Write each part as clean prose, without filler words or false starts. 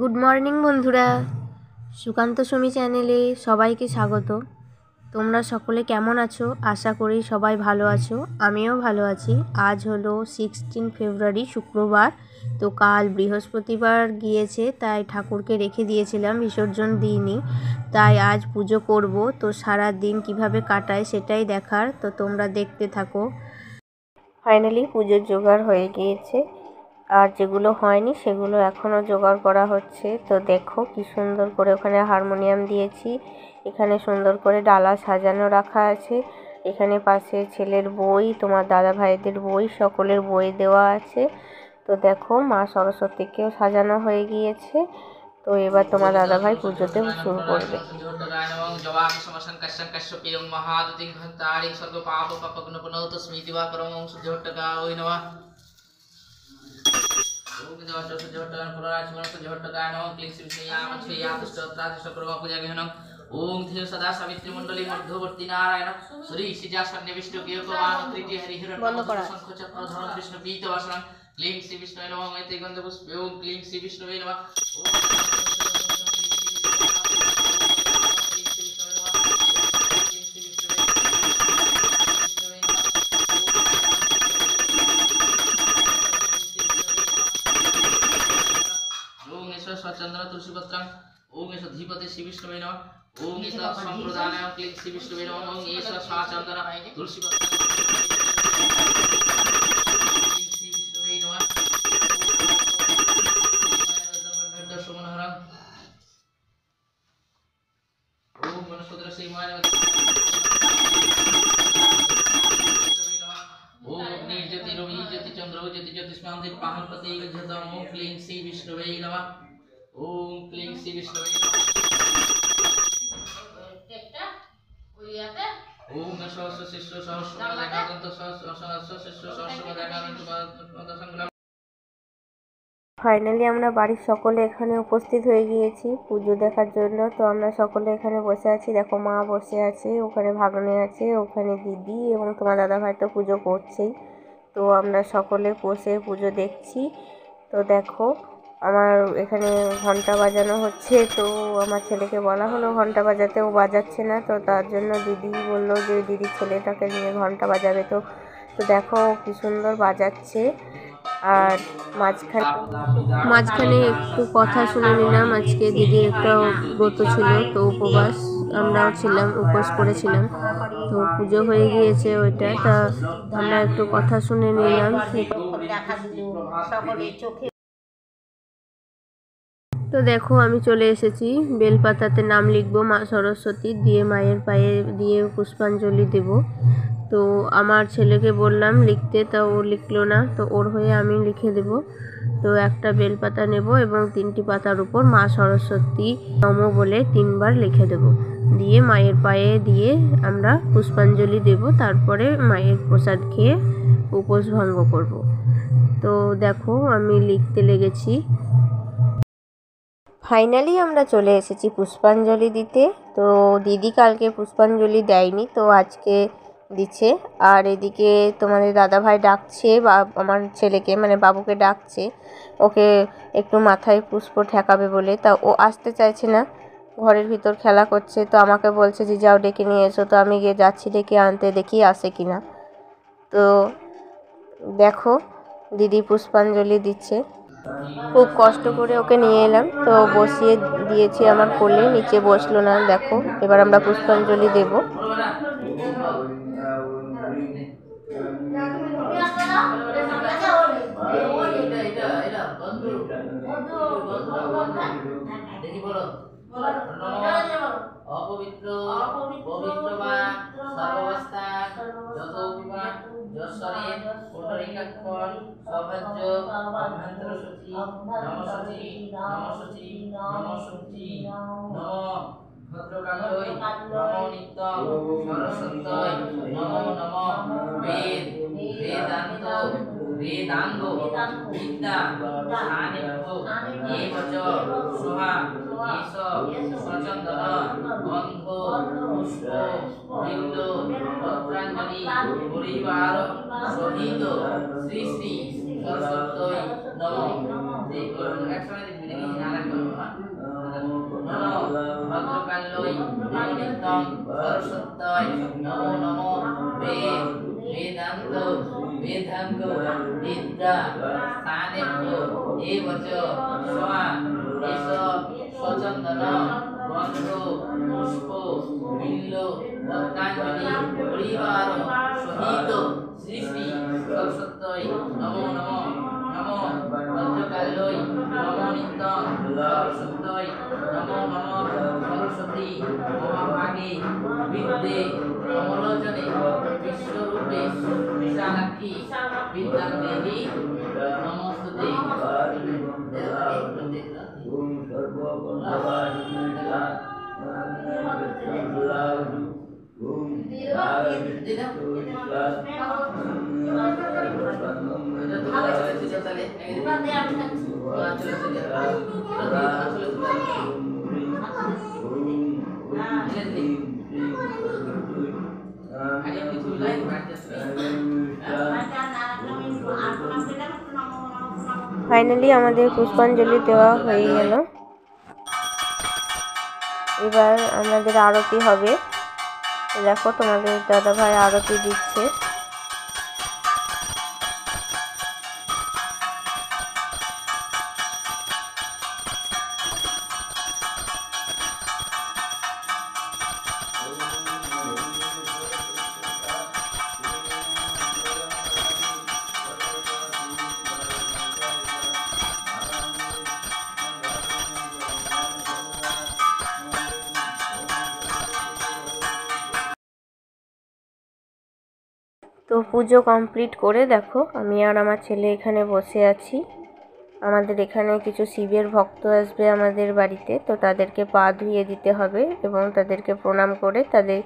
Good morning বন্ধুরা, সুকান্ত সুমি চ্যানেলে সবাইকে স্বাগত। তোমরা সকলে কেমন আছো? আশা করি সবাই ভালো আছো, আমিও ভালো আছি। আজ হলো 16 ফেব্রুয়ারি, শুক্রবার। তো কাল বৃহস্পতিবার গিয়েছে, তাই ঠাকুরকে রেখে দিয়েছিলাম, বিসর্জন দিইনি। তাই আজ পুজো করব। তো সারা দিন কিভাবে কাটায় সেটাই দেখার, তো তোমরা দেখতে থাকো। ফাইনালি পুজোর জোগাড় হয়ে গিয়েছে, আর যেগুলো হয়নি সেগুলো এখনও জোগাড় করা হচ্ছে। তো দেখো কি সুন্দর করে ওখানে হারমোনিয়াম দিয়েছি, এখানে সুন্দর করে ডালা সাজানো রাখা আছে, এখানে পাশে ছেলের বই, তোমার দাদা ভাইদের বই, সকলের বই দেওয়া আছে। তো দেখো মা সরস্বতীকেও সাজানো হয়ে গিয়েছে। তো এবার তোমার দাদা ভাই পুজোতে শুরু করবে। ओम ध्येय सदा सावित्री मंडली मध्यवर्ती नारायण श्री सिजा सन्निविष्ट कीर्तमान तृतीय हरिहर शंख चक्र धरण विष्णु पीत वसन क्लीं श्री विष्णुवे नमः मैत्री गंध पुष्पे ओम क्लीं श्री विष्णुवे नमः ओम ईश्वर स्वचंद्र तुलसी पत्रं ओम ईश्वर धीपते श्री विष्णुवे नमः ओम ईश्वर संप्रदानाय क्लीं श्री विष्णुवे नमः ओम ईश्वर स्वचंद्र तुलसी पत्रं श्री विष्णुवे नमः ओम मनसुद्र श्री माय ओम निर्ज्योति रवि ज्योति चंद्र ज्योति ज्योतिष्मान दीप पाहनपति ज्योतम ओम क्लीं श्री विष्णुवे नमः ओम क्लीं श्री विष्णुवे नमः ओम सहस्र शिष्य सहस्र देखादंत सहस्र शिष्य सहस्र देखादंत संग्राम। ফাইনালি আমরা বাড়ির সকলে এখানে উপস্থিত হয়ে গিয়েছি পুজো দেখার জন্য। তো আমরা সকলে এখানে বসে আছি, দেখো মা বসে আছে, ওখানে ভাগ্নে আছে, ওখানে দিদি এবং তোমার দাদাভাই তো পুজো করছেই। তো আমরা সকলে বসে পুজো দেখছি। তো দেখো আমার এখানে ঘন্টা বাজানো হচ্ছে। তো আমার ছেলেকে বলা হলো ঘন্টা বাজাতে, ও বাজাচ্ছে না। তো তার জন্য দিদি বললো যে দিদির ছেলেটাকে নিয়ে ঘন্টা বাজাবে। তো তো দেখো কি সুন্দর বাজাচ্ছে। আর মাঝখানে একটু কথা শুনে নিলাম, আজকে দিদির একটা ব্রত ছিল, তো উপবাস, আমরাও ছিলাম, উপবাস করেছিলাম। তো পুজো হয়ে গিয়েছে ওইটা, তা আমরা একটু কথা শুনে নিলাম। তো দেখো আমি চলে এসেছি, বেলপাতাতে নাম লিখবো মা সরস্বতী, দিয়ে মায়ের পায়ে দিয়ে পুষ্পাঞ্জলি দেব। তো আমার ছেলেকে বললাম লিখতে, তা ও লিখলো না, তো ওর হয়ে আমি লিখে দেব। তো একটা বেলপাতা নেব এবং 3টি পাতার উপর মা সরস্বতী নম বলে 3বার লিখে দেব, দিয়ে মায়ের পায়ে দিয়ে আমরা পুষ্পাঞ্জলি দেব। তারপরে মায়ের প্রসাদ খেয়ে উপোস ভঙ্গ করব। তো দেখো আমি লিখতে লেগেছি। ফাইনালি আমরা চলে এসেছি পুষ্পাঞ্জলি দিতে। তো দিদি কালকে পুষ্পাঞ্জলি দেয়নি, তো আজকে দিচ্ছে। আর এদিকে তোমাদের দাদাভাই ডাকছে বা আমার ছেলেকে, মানে বাবুকে ডাকছে, ওকে একটু মাথায় পুষ্প ঠেকাবে বলে। তা ও আসতে চাইছে না, ঘরের ভিতর খেলা করছে। তো আমাকে বলছে যে যাও ডেকে নিয়ে এসো। তো আমি গিয়ে যাচ্ছি ডেকে আনতে, দেখি আসে কিনা। তো দেখো দিদি পুষ্পাঞ্জলি দিচ্ছে, খুব কষ্ট করে ওকে নিয়ে এলাম। তো বসিয়ে দিয়েছি আমার কোলে, নিচে বসলো না। দেখো এবার আমরা পুষ্পাঞ্জলি দেব। অপবিত্র পবিত্র বা সর্বাবস্থা যত বিবাহ যশ্বরে পুণ্ডরিকাক্ষণ সৌভাজ্য অভ্যন্তর সূচি নমসূচি নমসূচি নমসূচি নম ভদ্রকাল্যই নমো নিত্যং সরস্বত্যই নমো নমঃ বেদ বেদান্ত বেদাঙ্গ বিদ্যা স্থানেভ্য এবচ সোহা এষ সচন্দন গন্ধ পুষ্প বিল্ল পত্রাঞ্জলি পরিবার সহিত শ্রী শ্রী সরস্বত্যই নমঃ। একসঙ্গে দেখবি নাকি না লাগবে? সরস্বত্যায় নমো নমো বেদ বেদান্ত বেদাঙ্গ বিদ্যা স্থানেভ্য এবচ স্বা এষ স্বচন্দন গন্ধ পুষ্প বিল্ল পত্রাঞ্জলি পরিবার সহিত শ্রী শ্রী সরস্বত্যই নমো নমো নমো ভদ্রকাল্যই নমো নিত্যং সরস্বত্যই নমো নমো সরস্বতী মহাভাগে বিদ্যে কমলোচনে বিশ্বরূপে বিশালাক্ষী বিদ্যাং দেবী নমস্তুতে। ফাইনালি আমাদের পুষ্পাঞ্জলি দেওয়া হয়ে গেল। এবার আমাদের আরতি হবে। দেখো তোমাদের দাদা ভাই আরতি দিচ্ছে। তো পুজো কমপ্লিট করে দেখো আমি আর আমার ছেলে এখানে বসে আছি। আমাদের এখানে কিছু শিবের ভক্ত আসবে আমাদের বাড়িতে, তো তাদেরকে পা ধুইয়ে দিতে হবে এবং তাদেরকে প্রণাম করে তাদের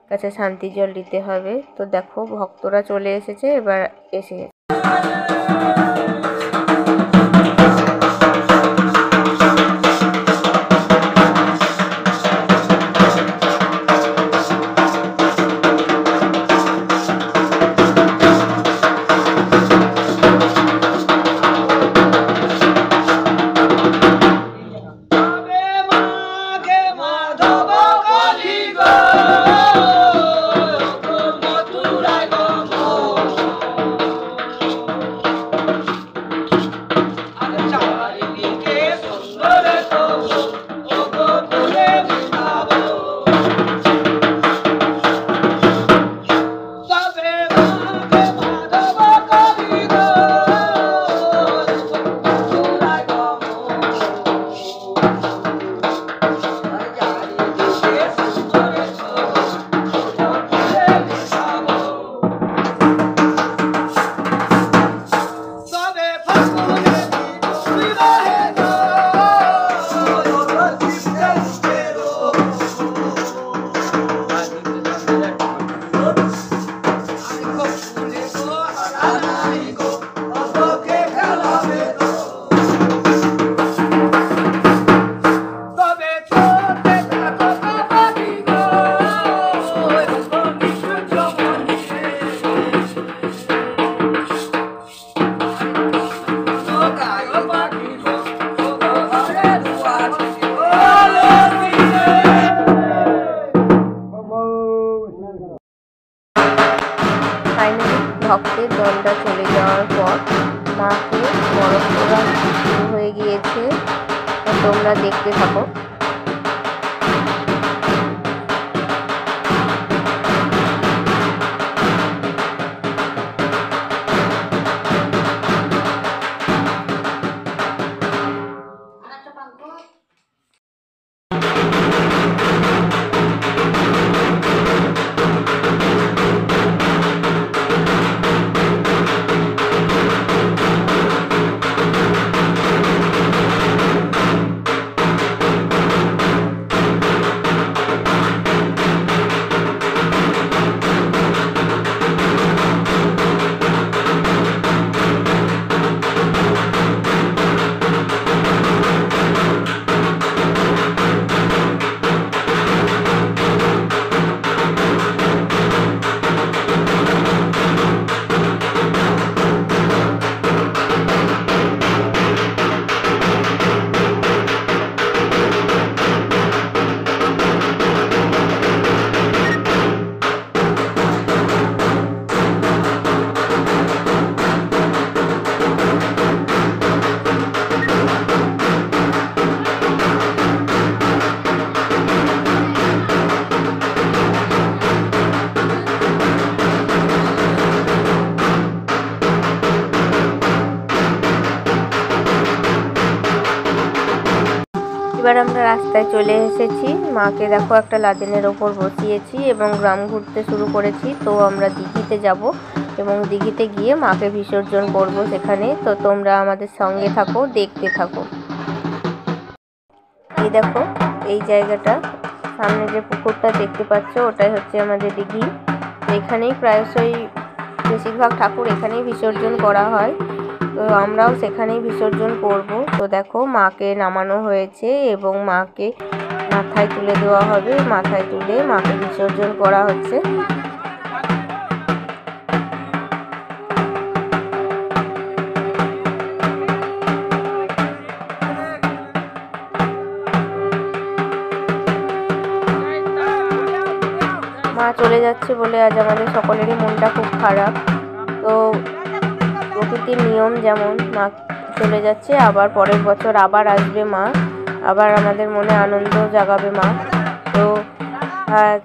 কাছে শান্তি জল দিতে হবে। তো দেখো ভক্তরা চলে এসেছে, এবার এসে ভক্তের দলটা চলে যাওয়ার পর মাকে বরফ করা শুরু হয়ে গিয়েছে। তোমরা দেখতে থাকো। এবার আমরা রাস্তায় চলে এসেছি। মাকে দেখো একটা লাদেনের ওপর বসিয়েছি এবং গ্রাম ঘুরতে শুরু করেছি। তো আমরা দিঘিতে যাব এবং দিঘিতে গিয়ে মাকে বিসর্জন করব সেখানে। তো তোমরা আমাদের সঙ্গে থাকো, দেখতে থাকো। এই দেখো এই জায়গাটা, সামনে যে পুকুরটা দেখতে পাচ্ছ ওটাই হচ্ছে আমাদের দিঘি। এখানেই প্রায়শই বেশিরভাগ ঠাকুর এখানেই বিসর্জন করা হয়। তো আমরাও সেখানেই বিসর্জন করব। তো দেখো মাকে নামানো হয়েছে এবং মাকে মাথায় তুলে দেওয়া হবে। মাথায় তুলে মাকে বিসর্জন করা হচ্ছে। মা চলে যাচ্ছে বলে আজ আমাদের সকলেরই মনটা খুব খারাপ। তো প্রকৃতির নিয়ম যেমন মা চলে যাচ্ছে, আবার পরের বছর আবার আসবে মা, আবার আমাদের মনে আনন্দ জাগাবে মা। তো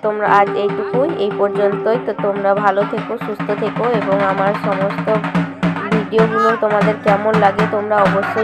তোমরা আজ এইটুকুই, এই পর্যন্তই। তো তোমরা ভালো থেকো, সুস্থ থেকো এবং আমার সমস্ত ভিডিওগুলো তোমাদের কেমন লাগে তোমরা অবশ্যই